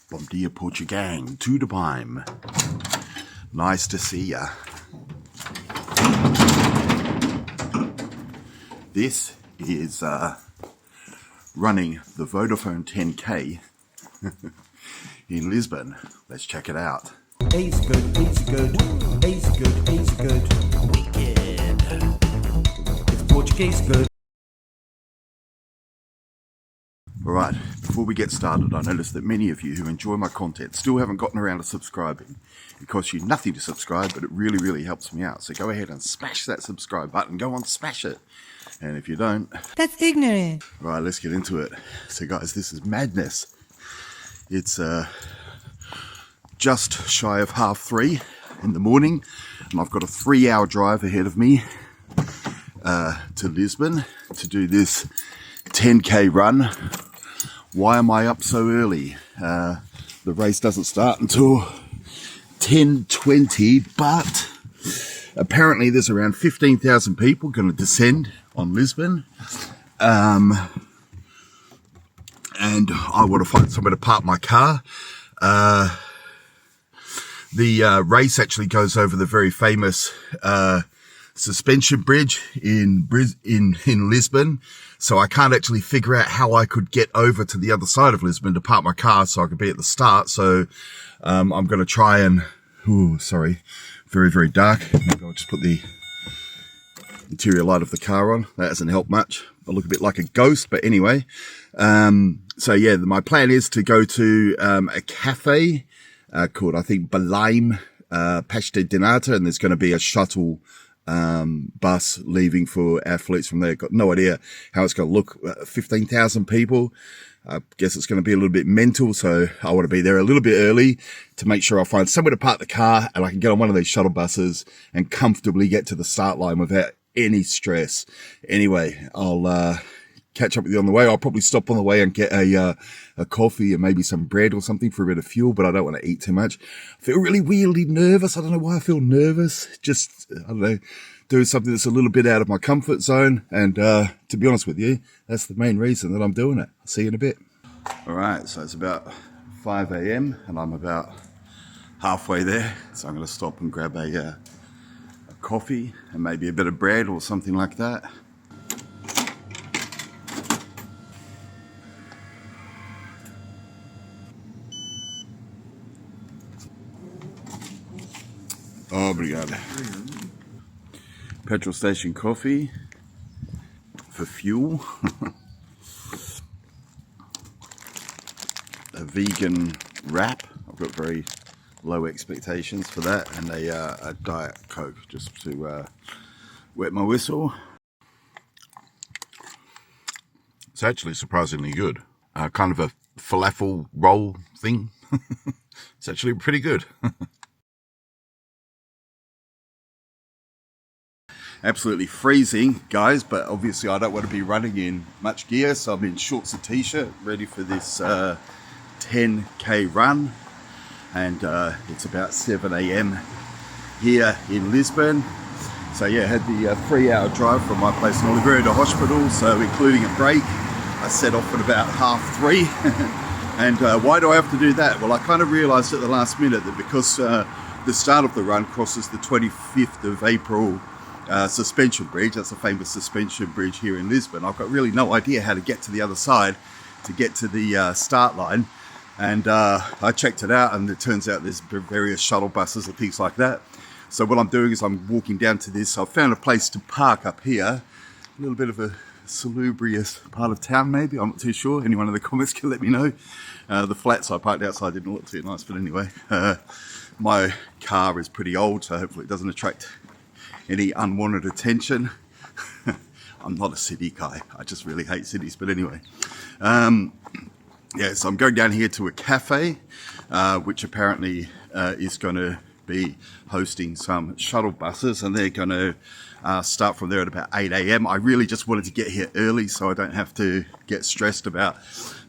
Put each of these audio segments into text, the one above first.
Bom dia, Portugang. Tudo bem. Nice to see ya. This is running the Vodafone 10K in Lisbon. Let's check it out. He's good, he's good, he's good, he's good. Wicked. It's Portuguese good. Alright, before we get started, I noticed that many of you who enjoy my content still haven't gotten around to subscribing. It costs you nothing to subscribe, but it really, really helps me out. So go ahead and smash that subscribe button. Go on, smash it. And if you don't... That's ignorant. Alright, let's get into it. So guys, this is madness. It's just shy of 3:30 in the morning, and I've got a 3-hour drive ahead of me to Lisbon to do this 10K run. Why am I up so early? The race doesn't start until 10:20, but apparently there's around 15,000 people going to descend on Lisbon. And I want to find somewhere to park my car. The race actually goes over the very famous suspension bridge in Lisbon. So I can't actually figure out how I could get over to the other side of Lisbon to park my car so I could be at the start. So I'm going to try and... Oh, sorry. Very, very dark. Maybe I'll just put the interior light of the car on. That hasn't helped much. I look a bit like a ghost, but anyway. So yeah, my plan is to go to a cafe called, I think, Belém Pasta de Nata, and there's going to be a shuttle bus leaving for athletes from there. Got no idea how it's going to look. 15,000 people. I guess it's going to be a little bit mental, so I want to be there a little bit early to make sure I find somewhere to park the car and I can get on one of these shuttle buses and comfortably get to the start line without any stress. Anyway, I'll catch up with you on the way. I'll probably stop on the way and get a coffee and maybe some bread or something for a bit of fuel, but I don't want to eat too much. I feel really weirdly nervous. I don't know why I feel nervous. Just, I don't know, doing something that's a little bit out of my comfort zone. And to be honest with you, that's the main reason that I'm doing it. I'll see you in a bit. All right, so it's about 5 a.m. and I'm about halfway there. So I'm going to stop and grab a coffee and maybe a bit of bread or something like that. Obrigado. Petrol station coffee for fuel. A vegan wrap. I've got very low expectations for that, and a Diet Coke just to wet my whistle. It's actually surprisingly good. Kind of a falafel roll thing. It's actually pretty good. Absolutely freezing, guys, but obviously I don't want to be running in much gear, so I'm in shorts and t-shirt ready for this 10K run. And it's about 7 a.m. here in Lisbon. So yeah, I had the 3-hour drive from my place in Oliveira to hospital, so including a break. I set off at about 3:30. And why do I have to do that? Well, I kind of realized at the last minute that because the start of the run crosses the 25th of April suspension bridge. That's a famous suspension bridge here in Lisbon. I've got really no idea how to get to the other side to get to the start line. And I checked it out, and it turns out there's various shuttle buses and things like that. So what I'm doing is I'm walking down to this. I've found a place to park up here. A little bit of a salubrious part of town, maybe. I'm not too sure. Anyone in the comments can let me know. The flats I parked outside didn't look too nice, but anyway. My car is pretty old, so hopefully it doesn't attract any unwanted attention. I'm not a city guy. I just really hate cities. But anyway, yeah, so I'm going down here to a cafe, which apparently is going to be hosting some shuttle buses, and they're going to start from there at about 8 a.m. I really just wanted to get here early so I don't have to get stressed about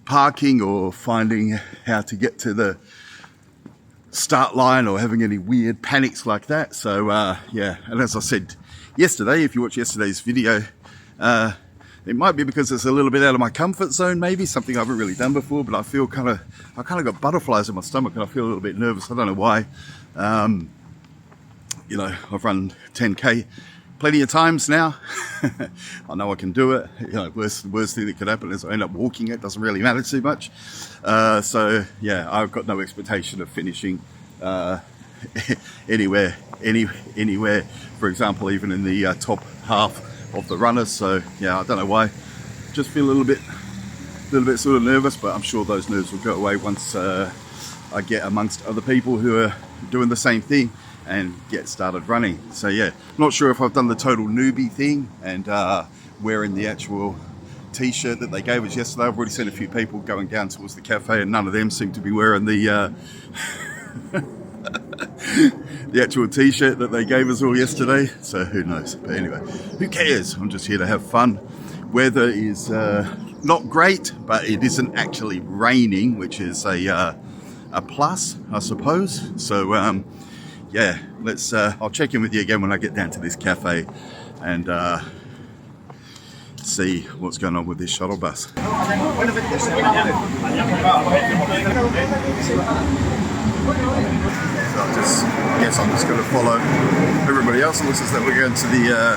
parking or finding how to get to the start line or having any weird panics like that. So yeah, and as I said yesterday, if you watch yesterday's video, It might be because it's a little bit out of my comfort zone, maybe something I haven't really done before, but I feel I kind of got butterflies in my stomach and I feel a little bit nervous. I don't know why. You know, I've run 10K plenty of times now. I know I can do it. You know, worst thing that could happen is I end up walking it. Doesn't really matter too much. So yeah, I've got no expectation of finishing anywhere. For example, even in the top half of the runners. So yeah, I don't know why. Just feel a little bit sort of nervous, but I'm sure those nerves will go away once I get amongst other people who are doing the same thing and get started running. So yeah, not sure if I've done the total newbie thing and wearing the actual t-shirt that they gave us yesterday. I've already seen a few people going down towards the cafe and none of them seem to be wearing the the actual t-shirt that they gave us all yesterday. So who knows, but anyway, who cares? I'm just here to have fun. Weather is not great, but it isn't actually raining, which is a plus, I suppose. So yeah, let's I'll check in with you again when I get down to this cafe and see what's going on with this shuttle bus. So I guess I'm just going to follow everybody else. It looks as though we're going to the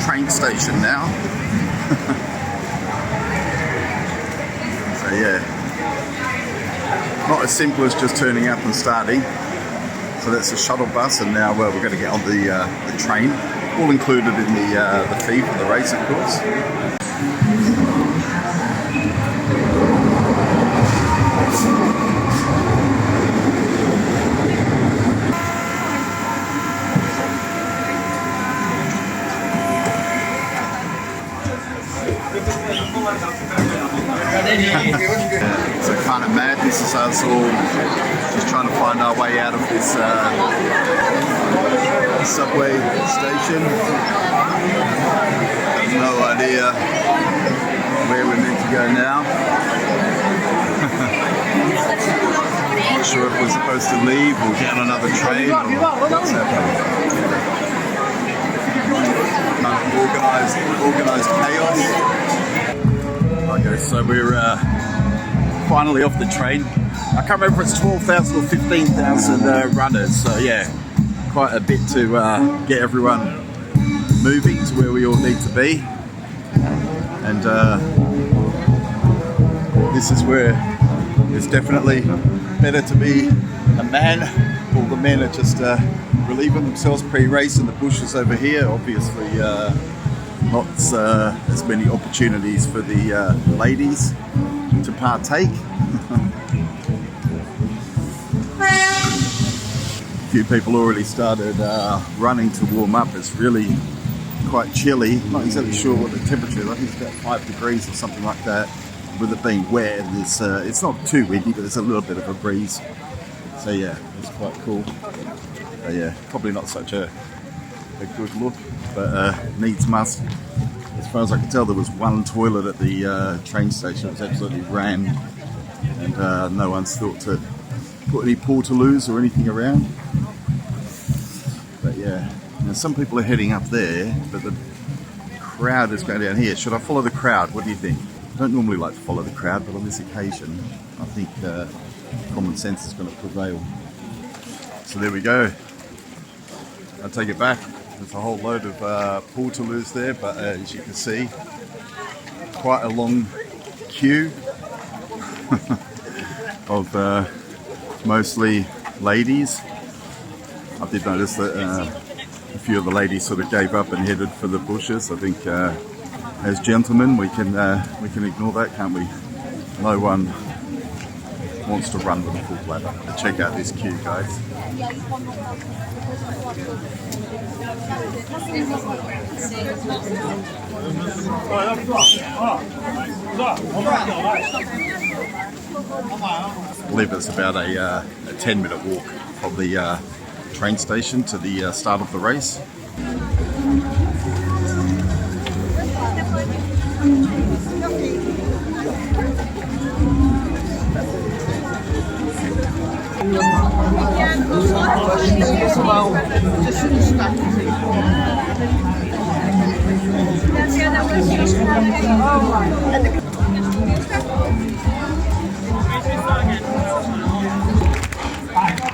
train station now. So yeah, not as simple as just turning up and starting. So that's a shuttle bus, and now we're going to get on the train, all included in the fee for the race, of course. So kind of madness is us all just trying to find our way out of this subway station. No idea where we're meant to go now. Not sure if we're supposed to leave or get on another train or what's happening. Organised chaos. Okay, so we're finally off the train. I can't remember if it's 12,000 or 15,000 runners, so yeah, quite a bit to get everyone moving to where we all need to be. And this is where it's definitely better to be a man. All the men are just relieving themselves pre-race in the bushes over here. Obviously not as many opportunities for the ladies to partake. A few people already started running to warm up. It's really quite chilly. Not exactly sure what the temperature is. I think it's about 5 degrees or something like that. With it being wet, it's not too windy, but there's a little bit of a breeze. So yeah, it's quite cool. Yeah, probably not such a good look, but needs must. As far as I can tell, there was one toilet at the train station. It was absolutely rammed, and no one's thought to put any portaloos or anything around. But yeah, now some people are heading up there, but the crowd is going down here. Should I follow the crowd? What do you think? I don't normally like to follow the crowd, but on this occasion, I think common sense is going to prevail. So there we go. I take it back. There's a whole load of portaloos there, but as you can see, quite a long queue of mostly ladies. I did notice that a few of the ladies sort of gave up and headed for the bushes. I think as gentlemen we can ignore that, can't we? No one wants to run with a full bladder. Check out this queue, guys. I believe it's about a 10-minute walk from the train station to the start of the race.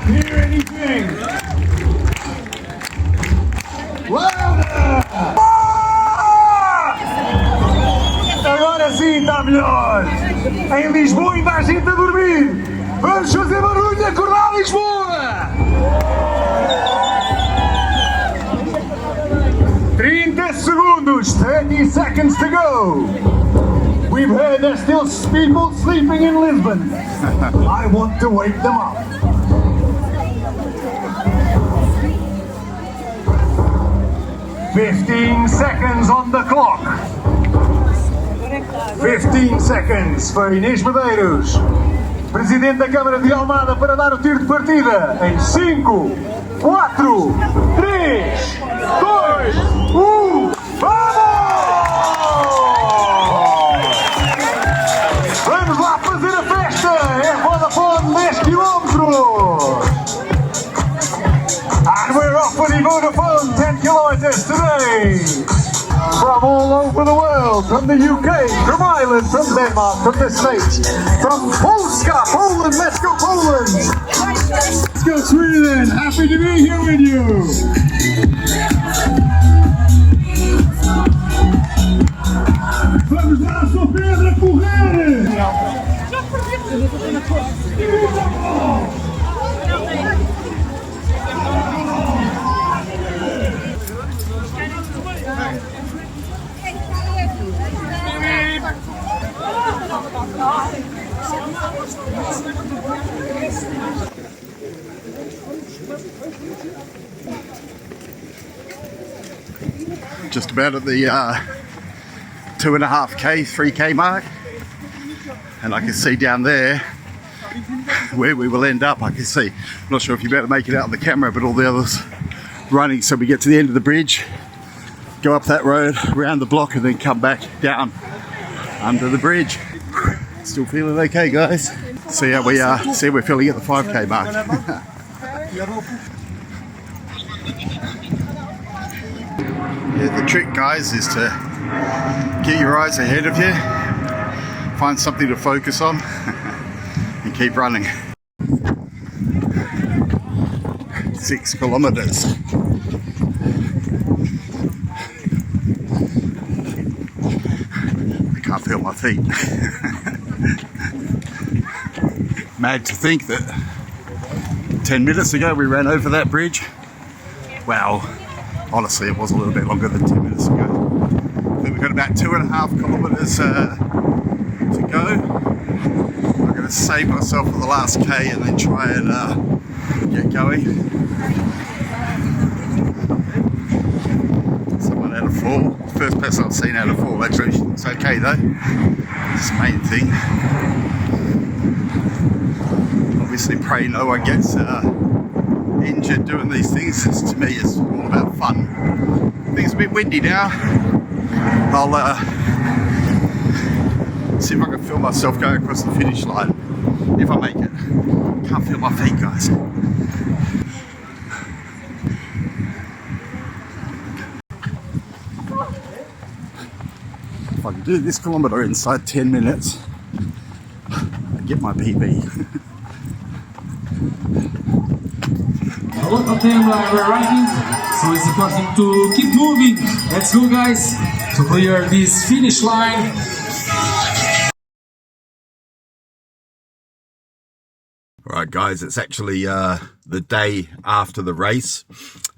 Hear anything? Louder! Agora sim está melhor! Em Lisboa ainda há gente a dormir! Vamos fazer barulho e acordar Lisboa! 30 segundos! 30 seconds to go! We've heard there's still people sleeping in Lisbon. I want to wake them up. 15 seconds on the clock. 15 seconds para Inês Medeiros, Presidente da Câmara de Almada, para dar o tiro de partida. Em 5, 4, 3, 2, 1, vamos! Vamos lá fazer a festa! É Vodafone 10 km! And we're off for the Vodafone 10 kilometers today! From all over the world, from the UK, from Ireland, from Denmark, from the States, from Polska, Poland, let's go Poland! Let's go Sweden, happy to be here with you! Vamos lá, sua pedra, correr! Just about at the 2.5k, 3k mark, and I can see down there where we will end up. I can see, I'm not sure if you'll be able to make it out on the camera, but all the others running. So we get to the end of the bridge, go up that road, around the block, and then come back down under the bridge. Still feeling okay, guys. See how we are. See how we're feeling at the 5k mark. Yeah, the trick, guys, is to get your eyes ahead of you, find something to focus on, and keep running. 6 kilometers. I can't feel my feet. Mad to think that 10 minutes ago we ran over that bridge. Well, honestly, it was a little bit longer than 10 minutes ago. I think we've got about 2.5 kilometers to go. I'm going to save myself for the last K and then try and get going. Someone had a fall. First person I've seen had a fall. Actually, it's okay though. It's the main thing. Obviously, pray no one gets injured doing these things. To me, it's all about fun. I think it's a bit windy now. I'll see if I can feel myself going across the finish line, if I make it. Can't feel my feet, guys. If I can do this kilometre inside 10 minutes, I get my PB. A lot of them are arriving, so it's important to keep moving. Let's go, guys, to clear this finish line. Alright guys, it's actually the day after the race,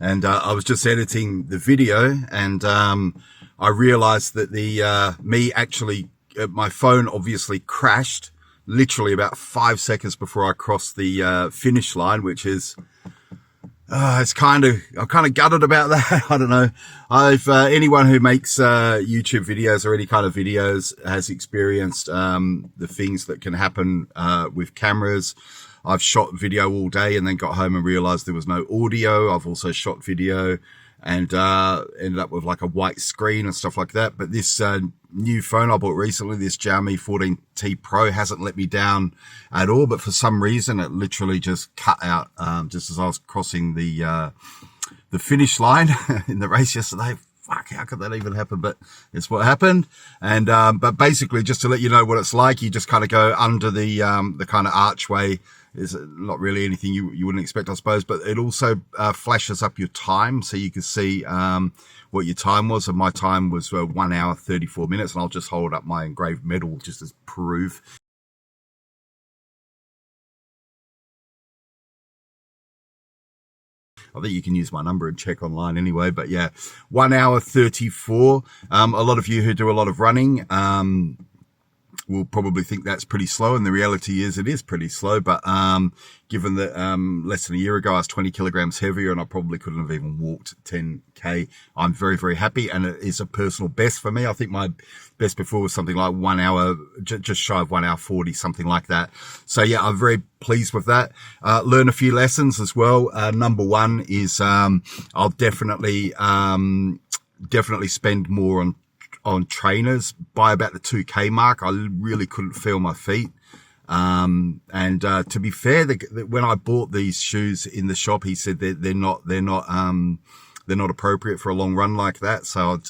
and I was just editing the video, and I realized that my phone obviously crashed literally about 5 seconds before I crossed the finish line, which is I'm kind of gutted about that. I don't know. Anyone who makes YouTube videos or any kind of videos has experienced the things that can happen with cameras. I've shot video all day and then got home and realized there was no audio. I've also shot video and ended up with like a white screen and stuff like that. But this new phone I bought recently, this Xiaomi 14T Pro, hasn't let me down at all. But for some reason, it literally just cut out just as I was crossing the finish line in the race yesterday. fuck, how could that even happen? But it's what happened. And, but basically just to let you know what it's like, you just kind of go under the kind of archway. Is not really anything you wouldn't expect, I suppose, but it also flashes up your time, so you can see what your time was. And my time was 1 hour 34 minutes, and I'll just hold up my engraved medal just as proof. I think you can use my number and check online anyway, but yeah, 1 hour 34. A lot of you who do a lot of running will probably think that's pretty slow, and the reality is it is pretty slow. But given that less than a year ago I was 20 kilograms heavier and I probably couldn't have even walked 10k, I'm very, very happy, and it is a personal best for me. I think my best before was something like 1 hour, just shy of 1 hour 40, something like that. So yeah, I'm very pleased with that. Learn a few lessons as well. Number one is I'll definitely spend more on trainers. By about the 2k mark, I really couldn't feel my feet. And to be fair, when I bought these shoes in the shop, he said that they're not appropriate for a long run like that. So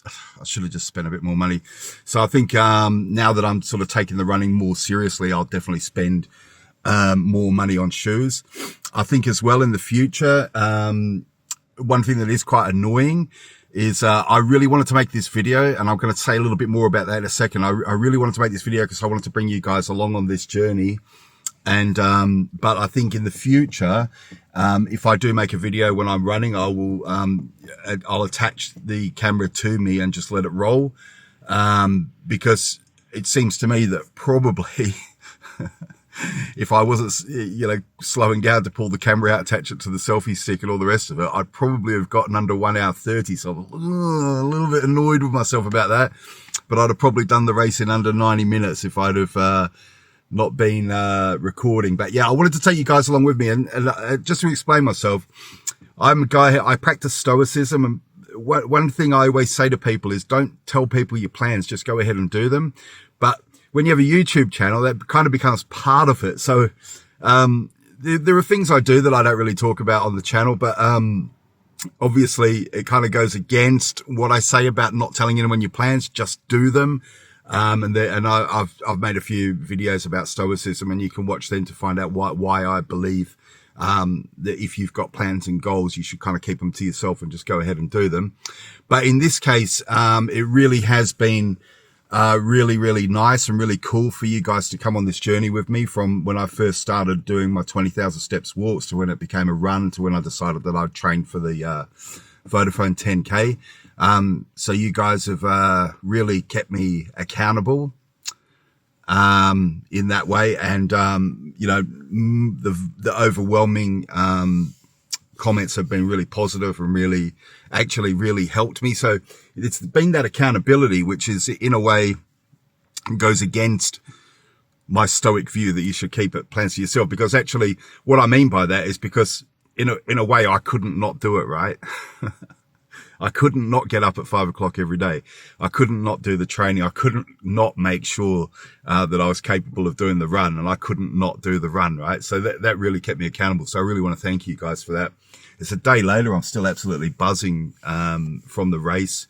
I should have just spent a bit more money. So I think, now that I'm sort of taking the running more seriously, I'll definitely spend, more money on shoes. I think as well in the future, one thing that is quite annoying is I really wanted to make this video, and I'm going to say a little bit more about that in a second. I really wanted to make this video because I wanted to bring you guys along on this journey. And but I think in the future, if I do make a video when I'm running, I will I'll attach the camera to me and just let it roll, because it seems to me that probably if I wasn't, slowing down to pull the camera out, attach it to the selfie stick and all the rest of it, I'd probably have gotten under 1 hour 30. So I'm a little bit annoyed with myself about that, but I'd have probably done the race in under 90 minutes if I'd have not been recording. But yeah, I wanted to take you guys along with me, and just to explain myself, I'm a guy, I practice stoicism, and one thing I always say to people is don't tell people your plans, just go ahead and do them. But when you have a YouTube channel, that kind of becomes part of it. So there are things I do that I don't really talk about on the channel, but obviously it kind of goes against what I say about not telling anyone your plans, just do them. And I've made a few videos about stoicism, and you can watch them to find out why I believe that if you've got plans and goals, you should kind of keep them to yourself and just go ahead and do them. But in this case, it really has been really, really nice and really cool for you guys to come on this journey with me, from when I first started doing my 20,000 steps walks to when it became a run to when I decided that I'd train for the Vodafone 10k. So you guys have really kept me accountable in that way, and the overwhelming comments have been really positive and really helped me. So it's been that accountability, which is in a way goes against my stoic view that you should keep it plans to yourself, because actually what I mean by that is because in a way I couldn't not do it, right? I couldn't not get up at 5 o'clock every day. I couldn't not do the training. I couldn't not make sure that I was capable of doing the run, and I couldn't not do the run, right? So that really kept me accountable. So I really want to thank you guys for that. It's a day later. I'm still absolutely buzzing from the race,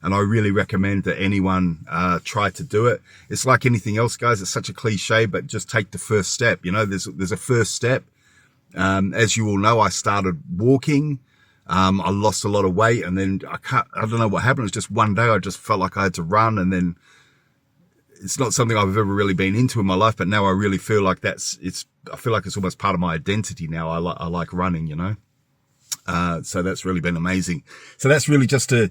and I really recommend that anyone try to do it. It's like anything else, guys. It's such a cliche, but just take the first step. There's a first step. As you all know, I started walking. I lost a lot of weight, and then I don't know what happened. It was just one day I just felt like I had to run, and then it's not something I've ever really been into in my life, but now I really feel like I feel like it's almost part of my identity now. I like running, so that's really been amazing. So that's really just to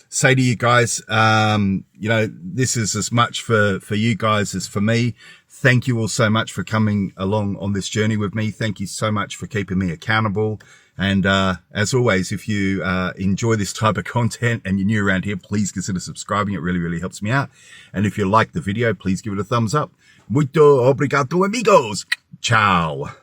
say to you guys, this is as much for you guys as for me. Thank you all so much for coming along on this journey with me. Thank you so much for keeping me accountable. And as always, if you enjoy this type of content and you're new around here, please consider subscribing. It really, really helps me out. And if you like the video, please give it a thumbs up. Muito obrigado, amigos. Ciao.